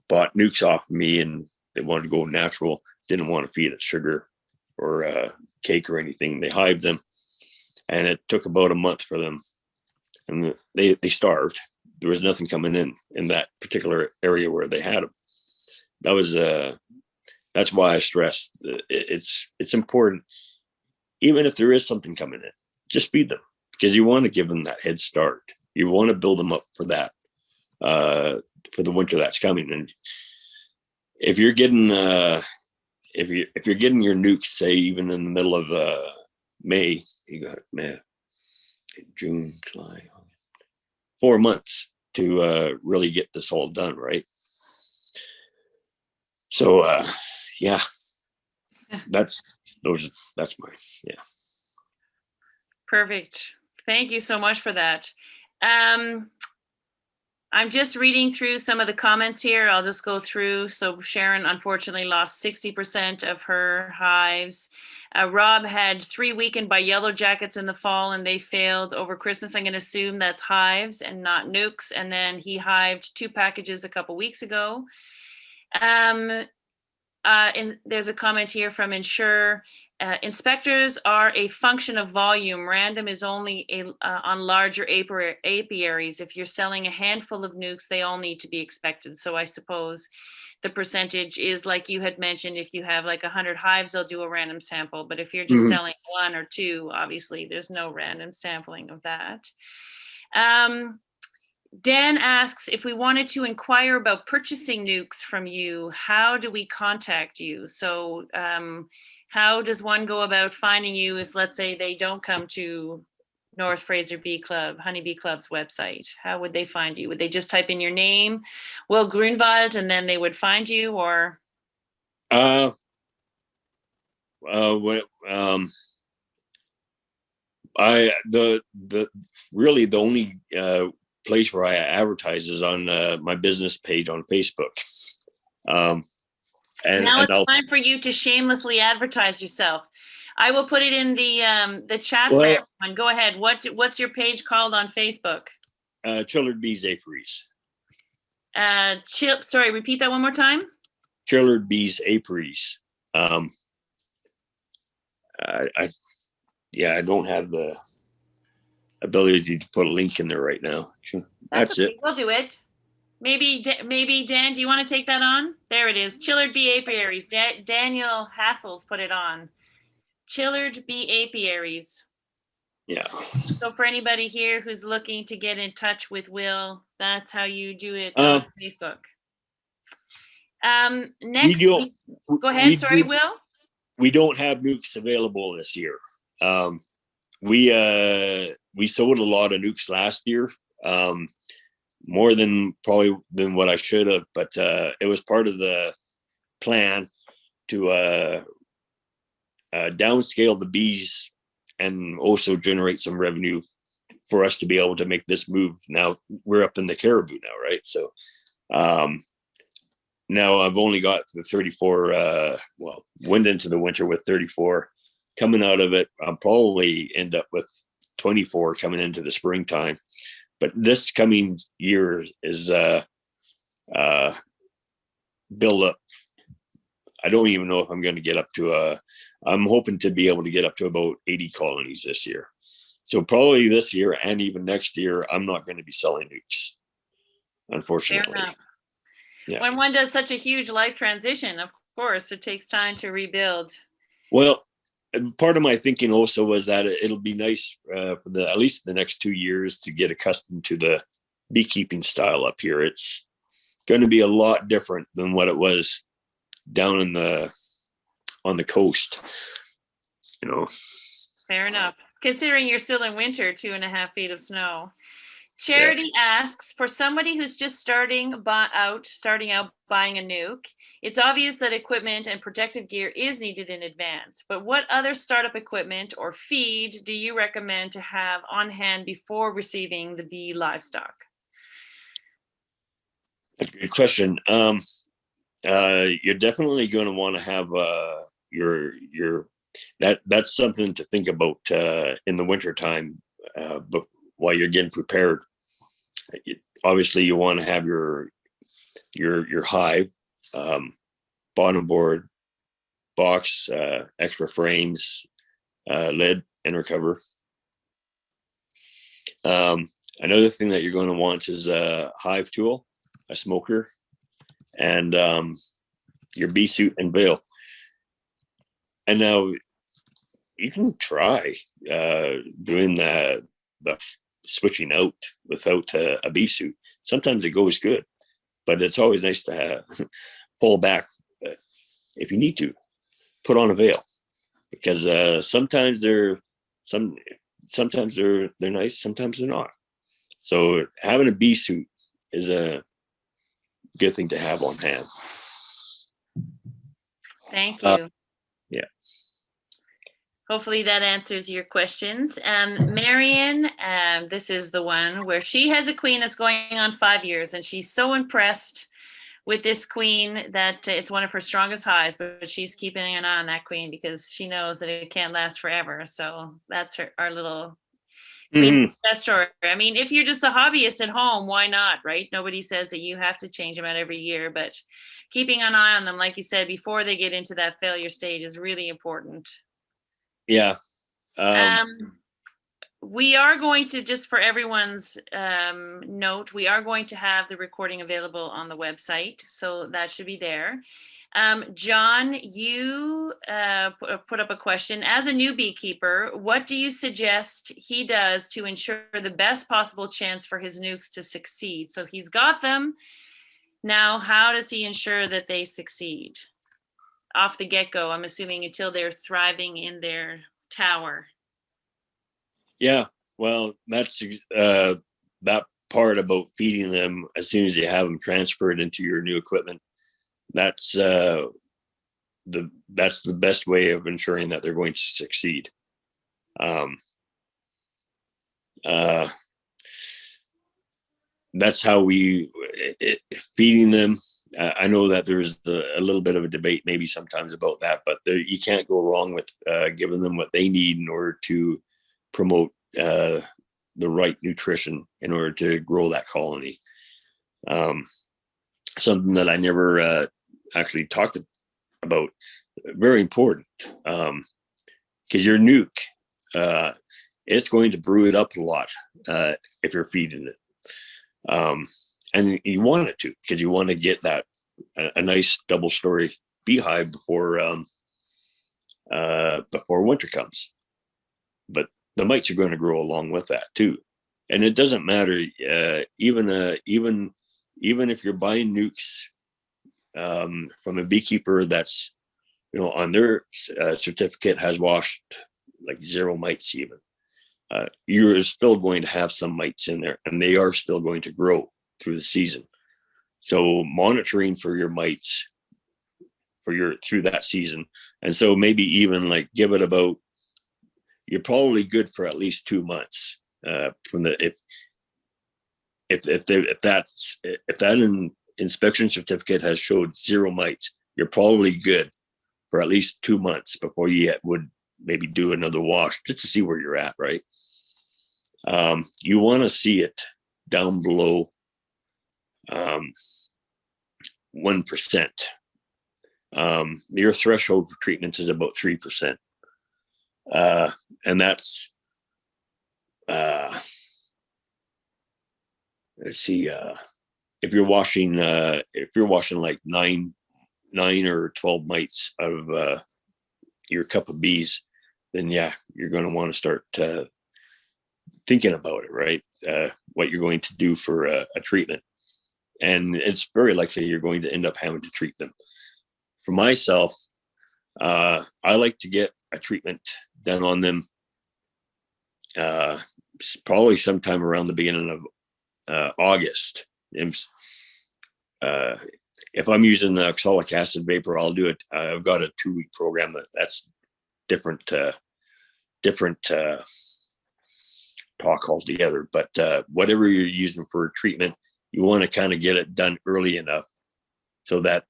bought nukes off of me, and they wanted to go natural, didn't want to feed it sugar or cake or anything. They hived them, and it took about a month for them, and they starved. There was nothing coming in that particular area where they had them. That was that's why I stress it's important, even if there is something coming in, just feed them, because you want to give them that head start. You want to build them up for that, for the winter that's coming. And if you're getting if you're getting your nukes, say even in the middle of May, you got May, June, July, 4 months to really get this all done, right? So yeah, that's my, yeah. Perfect. Thank you so much for that. I'm just reading through some of the comments here. I'll just go through. So Sharon unfortunately lost 60% of her hives. Rob had 3 weakened by yellow jackets in the fall, and they failed over Christmas. I'm going to assume that's hives and not nukes. And then he hived 2 packages a couple weeks ago. And there's a comment here from Ensure. Inspectors are a function of volume. Random is only on larger apiaries. If you're selling a handful of nukes, they all need to be expected. So I suppose the percentage is like you had mentioned, if you have like 100 hives, they'll do a random sample. But if you're just selling one or two, obviously there's no random sampling of that. Dan asks, if we wanted to inquire about purchasing nukes from you, how do we contact you? So how does one go about finding you if, let's say, they don't come to North Fraser Bee Club, Honeybee Club's website? How would they find you? Would they just type in your name, Will Gruenwald, and then they would find you, or? What, really the only place where I advertise is on my business page on Facebook. And now it's time for you to shamelessly advertise yourself. I will put it in the chat for everyone. Go ahead. What's your page called on Facebook? Chillard Bees Apiaries. Sorry, repeat that one more time. Chillard Bees Apiaries. I don't have the ability to put a link in there right now. That's okay. it. We'll do it. Maybe Dan, do you want to take that on? There it is. Chillard Bee Apiaries. Daniel Hassel's put it on. Chillard Bee Apiaries. Yeah. So for anybody here who's looking to get in touch with Will, that's how you do it on Facebook. Next, go ahead. Sorry, Will. We don't have nukes available this year. We sold a lot of nukes last year, more than what I should have, but it was part of the plan to downscale the bees and also generate some revenue for us to be able to make this move. Now we're up in the caribou now, right? So now I've only got the 34, went into the winter with 34. Coming out of it, I'll probably end up with 24 coming into the springtime. But this coming year is build up. I don't even know if I'm going to get up to I'm hoping to be able to get up to about 80 colonies this year. So probably this year and even next year, I'm not going to be selling nukes, unfortunately. Fair enough. Yeah. When one does such a huge life transition, of course, it takes time to rebuild. Well, part of my thinking also was that it'll be nice for at least the next 2 years to get accustomed to the beekeeping style up here. It's going to be a lot different than what it was down on the coast, Fair enough. Considering you're still in winter, 2.5 feet of snow. Charity asks, for somebody who's just starting out buying a nuke, it's obvious that equipment and protective gear is needed in advance, but what other startup equipment or feed do you recommend to have on hand before receiving the bee livestock? Good question. You're definitely going to want to have that's something to think about in the wintertime, but while you're getting prepared. Obviously you want to have your hive, bottom board, box, extra frames, lid, inner cover. Another thing that you're going to want is a hive tool, a smoker, and your bee suit and veil. And now you can try doing the switching out without a bee suit. Sometimes it goes good, but it's always nice to fall back if you need to put on a veil, because sometimes they're nice, sometimes they're not. So having a bee suit is a good thing to have on hand. Thank you. Yeah. Hopefully that answers your questions. Marion, this is the one where she has a queen that's going on 5 years, and she's so impressed with this queen that it's one of her strongest highs, but she's keeping an eye on that queen because she knows that it can't last forever. So that's our little I mean, Mhm. that story. I mean, if you're just a hobbyist at home, why not, right? Nobody says that you have to change them out every year, but keeping an eye on them, like you said, before they get into that failure stage is really important. Yeah. Um, we are going to, just for everyone's note, we are going to have the recording available on the website, so that should be there. John, you put up a question. As a new beekeeper, what do you suggest he does to ensure the best possible chance for his nukes to succeed? So he's got them. Now, how does he ensure that they succeed? Off the get-go, I'm assuming until they're thriving in their tower. Yeah. Well, that's that part about feeding them as soon as you have them transferred into your new equipment. That's that's the best way of ensuring that they're going to succeed. Um, that's how feeding them. I know that there's a little bit of a debate maybe sometimes about that, but you can't go wrong with giving them what they need in order to promote the right nutrition in order to grow that colony. Something that I never actually talked about, very important, because your nuke, it's going to brew it up a lot if you're feeding it. And you want it to, because you want to get that a nice double-story beehive before winter comes. But the mites are going to grow along with that too, and it doesn't matter. Even if you're buying nukes from a beekeeper that's on their certificate has washed like 0 mites, even you're still going to have some mites in there, and they are still going to grow through the season. So monitoring for your mites through that season, and so maybe even like give it about, you're probably good for at least 2 months from the if that inspection certificate has showed 0 mites, you're probably good for at least 2 months before you would maybe do another wash just to see where you're at, right? You want to see it down below 1%. Your threshold for treatments is about 3%. And that's, let's see, if you're washing like nine or 12 mites out of your cup of bees, then yeah, you're going to want to start thinking about it, right? What you're going to do for a treatment. And it's very likely you're going to end up having to treat them. For myself, I like to get a treatment done on them probably sometime around the beginning of August. If I'm using the oxalic acid vapor, I'll do it. I've got a 2-week program that's different talk altogether. But whatever you're using for treatment, you want to kind of get it done early enough so that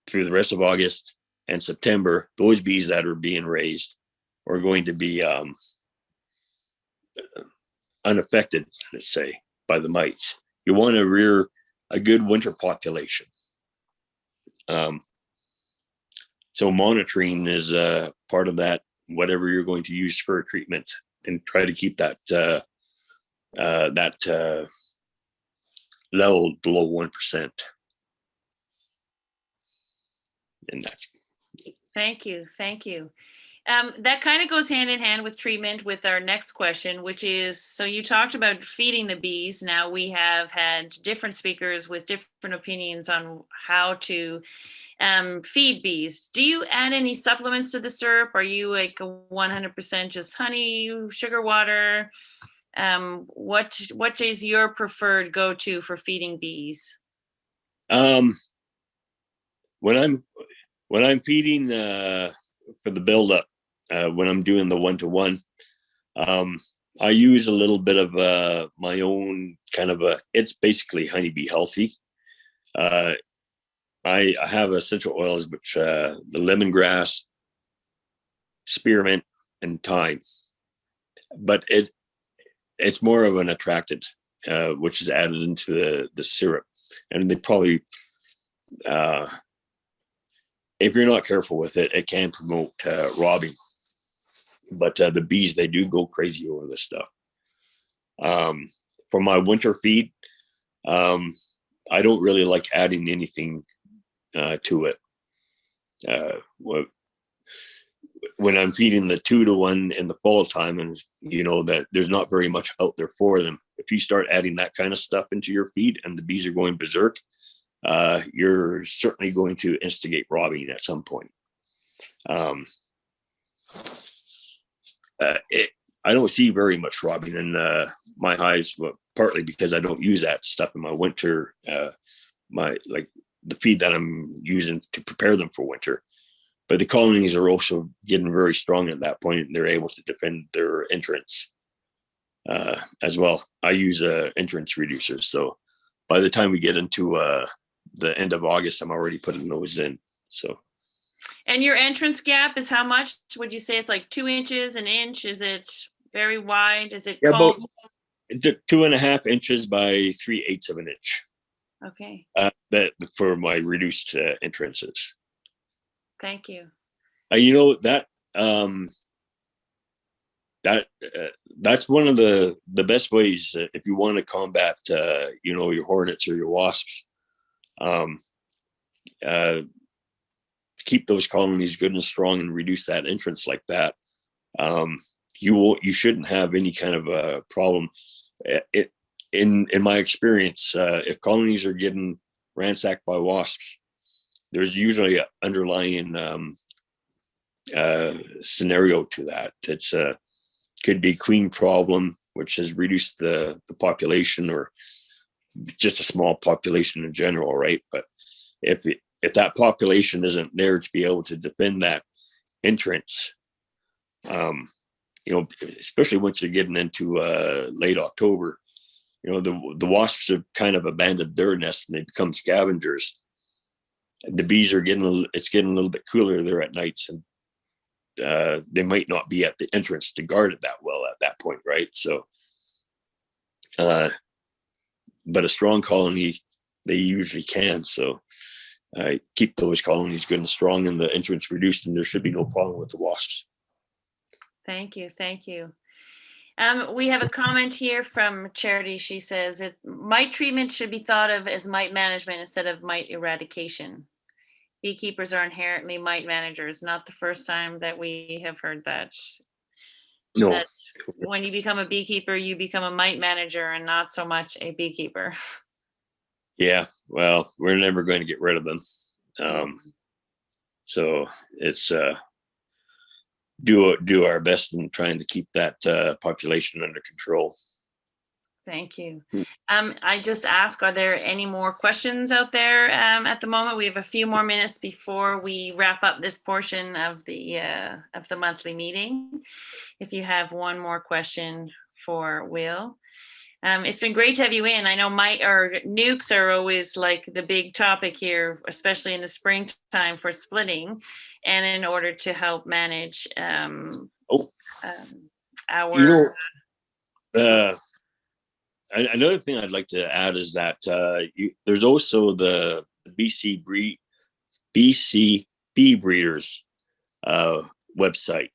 through the rest of August and September, those bees that are being raised are going to be unaffected, let's say, by the mites. You want to rear a good winter population. So monitoring is part of that, whatever you're going to use for a treatment, and try to keep that level below 1%. And that's. Thank you. That kind of goes hand in hand with treatment with our next question, which is, so you talked about feeding the bees. Now we have had different speakers with different opinions on how to feed bees. Do you add any supplements to the syrup? Are you like 100% just honey, sugar water? What is your preferred go-to for feeding bees? When I'm feeding for the buildup, when I'm doing the 1-to-1, I use a little bit of my own kind of it's basically Honeybee Healthy. I have essential oils, which the lemongrass, spearmint, and thyme. But it's more of an attractant, which is added into the syrup. And they probably, if you're not careful with it, it can promote robbing. But the bees, they do go crazy over this stuff. For my winter feed, I don't really like adding anything to it. When I'm feeding the 2-to-1 in the fall time, and you know that there's not very much out there for them, if you start adding that kind of stuff into your feed and the bees are going berserk, you're certainly going to instigate robbing at some point. I don't see very much robbing in my hives, but partly because I don't use that stuff in my winter, the feed that I'm using to prepare them for winter. But the colonies are also getting very strong at that point, and they're able to defend their entrance as well. I use entrance reducers, so by the time we get into the end of August, I'm already putting those in. So. And your entrance gap is how much? Would you say it's like 2 inches, an inch? Is it very wide? Is it about 2.5 inches by 3/8 of an inch? Okay. That for my reduced entrances. Thank you. You know that's one of the best ways if you want to combat your hornets or your wasps. Keep those colonies good and strong and reduce that entrance like that. You shouldn't have any kind of a problem. In my experience, if colonies are getting ransacked by wasps, there's usually an underlying scenario to that. It's could be queen problem, which has reduced the population, or just a small population in general, right? But if that population isn't there to be able to defend that entrance, especially once you're getting into late October, the wasps have kind of abandoned their nest and they become scavengers. The bees are getting a little bit cooler there at nights, and they might not be at the entrance to guard it that well at that point, right? So, but a strong colony, they usually can. So, keep those colonies good and strong and the entrance reduced, and there should be no problem with the wasps. Thank you. We have a comment here from Charity. She says mite treatment should be thought of as mite management instead of mite eradication. Beekeepers are inherently mite managers. Not the first time that we have heard that. No. That when you become a beekeeper, you become a mite manager and not so much a beekeeper. Yeah, well, we're never going to get rid of them. So it's do our best in trying to keep that population under control. Thank you. I just ask, are there any more questions out there at the moment? We have a few more minutes before we wrap up this portion of the monthly meeting. If you have one more question for Will. It's been great to have you in. I know nukes are always like the big topic here, especially in the springtime for splitting, and in order to help manage our. Another thing I'd like to add is that there's also the BC Bee Breeders website,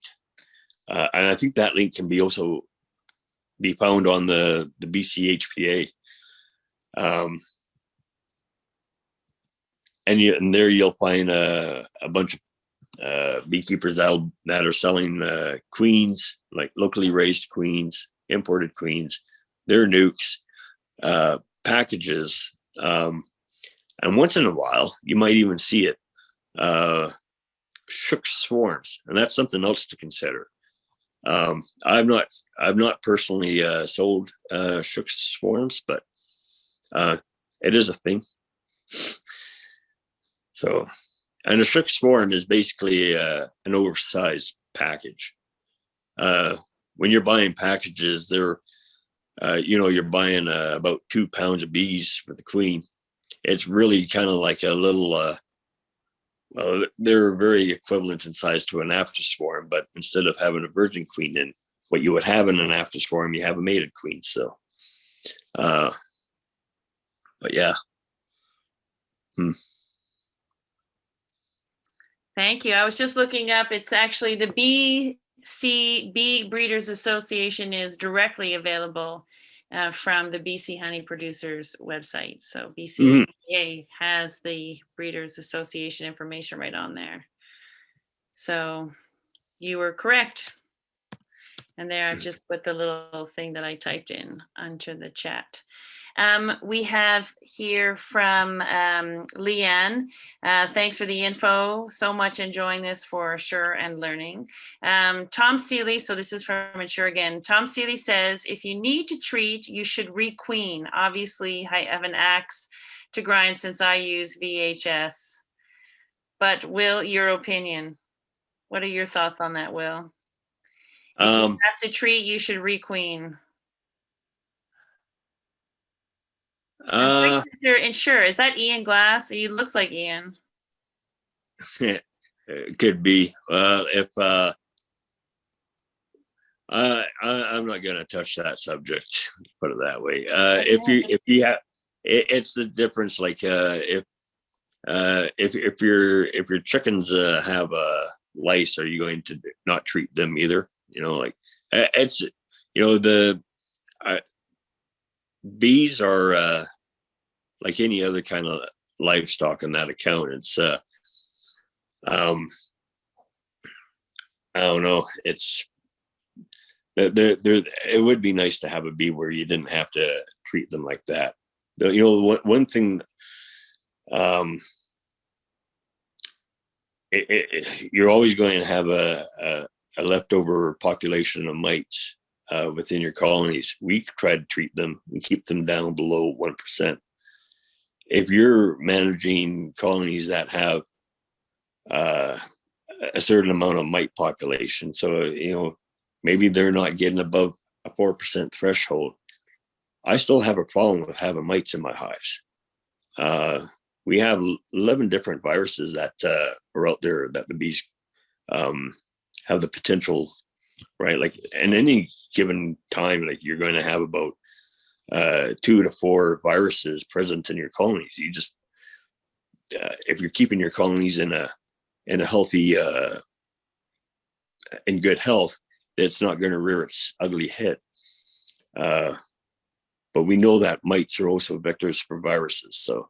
and I think that link can be found on the BCHPA, and there you'll find a bunch of beekeepers that are selling queens, like locally raised queens, imported queens, their nukes, packages, and once in a while you might even see it, shook swarms, and that's something else to consider. I've not personally sold shook swarms, but it is a thing. So, and a shook swarm is basically an oversized package. When you're buying packages, you're buying about 2 pounds of bees for the queen. It's really kind of like a little. They're very equivalent in size to an after swarm, but instead of having a virgin queen in, what you would have in an after swarm, you have a mated queen. So, but yeah. Thank you. I was just looking up. It's actually the BC Bee Breeders Association is directly available from the BC Honey Producers website. So BCA has the Breeders Association information right on there. So you were correct. And there I've just put the little thing that I typed in onto the chat. We have here from Leanne. Thanks for the info. So much enjoying this for sure and learning. Tom Seeley, so this is from Insure again. Tom Seeley says, if you need to treat, you should requeen. Obviously, I have an axe to grind since I use VHS. But Will, your opinion? What are your thoughts on that, Will? If you have to treat, you should requeen. Insure. Is that Ian Glass? He looks like Ian. It could be. If I'm not going to touch that subject, put it that way. If you have, it's the difference. Like if your chickens have lice, are you going to not treat them either? Like it's the bees are like any other kind of livestock in that account. It's I don't know. It's it would be nice to have a bee where you didn't have to treat them like that. One thing, you're always going to have a leftover population of mites within your colonies. We try to treat them and keep them down below 1%. If you're managing colonies that have a certain amount of mite population, so maybe they're not getting above a 4% threshold, I still have a problem with having mites in my hives. We have 11 different viruses that are out there that the bees have the potential, right? Like in any given time, like you're going to have about 2 to 4 viruses present in your colonies. You just, if you're keeping your colonies in a healthy, in good health, it's not going to rear its ugly head. But we know that mites are also vectors for viruses. So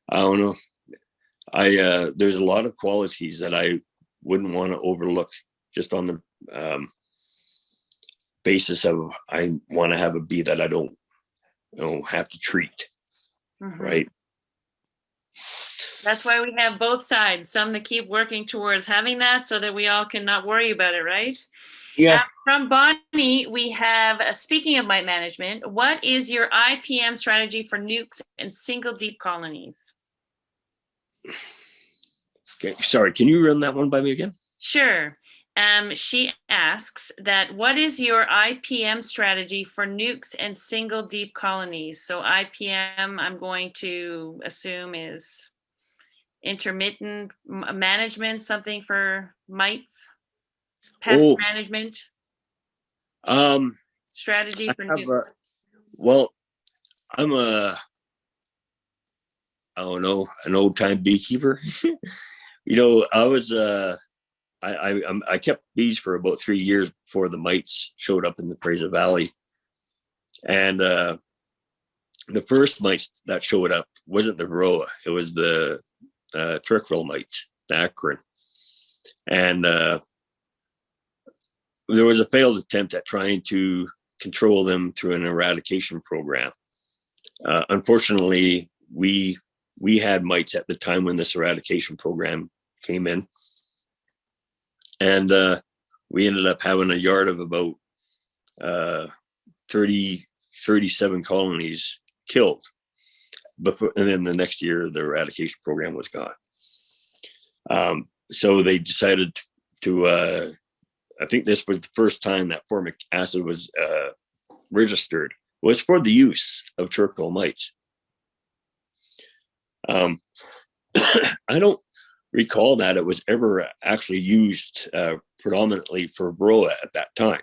I don't know. There's a lot of qualities that I wouldn't want to overlook just on the basis of I want to have a bee that I don't have to treat. Right. That's why we have both sides, some that keep working towards having that so that we all can not worry about it, right? Yeah. From Bonnie, we have, speaking of mite management, what is your IPM strategy for nukes and single deep colonies? Okay. Sorry, can you run that one by me again? Sure. She asks that what is your IPM strategy for nukes and single deep colonies? So IPM, I'm going to assume is intermittent management, something for mites, pest management. Strategy for nukes. Well, I'm I don't know, an old time beekeeper. I was I kept bees for about 3 years before the mites showed up in the Fraser Valley. And the first mites that showed up wasn't the varroa, it was the turquoise mites, the acrid. And there was a failed attempt at trying to control them through an eradication program. Unfortunately, we had mites at the time when this eradication program came in. And we ended up having a yard of about 37 colonies killed. And then the next year, the eradication program was gone. So they decided to, I think this was the first time that formic acid was registered, was for the use of turquoise mites. I don't recall that it was ever actually used predominantly for varroa at that time.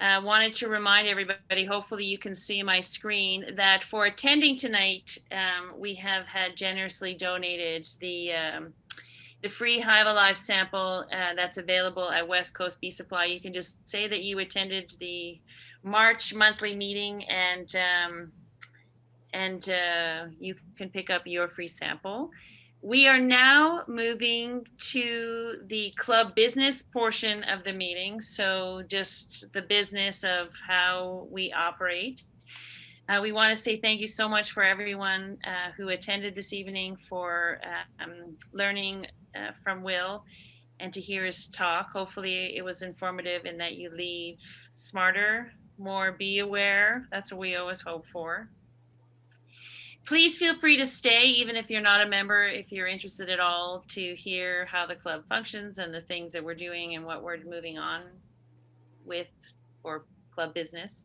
Wanted to remind everybody, hopefully you can see my screen, that for attending tonight, we have had generously donated the free Hive Alive sample that's available at West Coast Bee Supply. You can just say that you attended the March monthly meeting, and you can pick up your free sample. We are now moving to the club business portion of the meeting. So just the business of how we operate. We want to say thank you so much for everyone who attended this evening, for learning from Will and to hear his talk. Hopefully it was informative and that you leave smarter, more bee aware. That's what we always hope for. Please feel free to stay, even if you're not a member, if you're interested at all, to hear how the club functions and the things that we're doing and what we're moving on with for club business.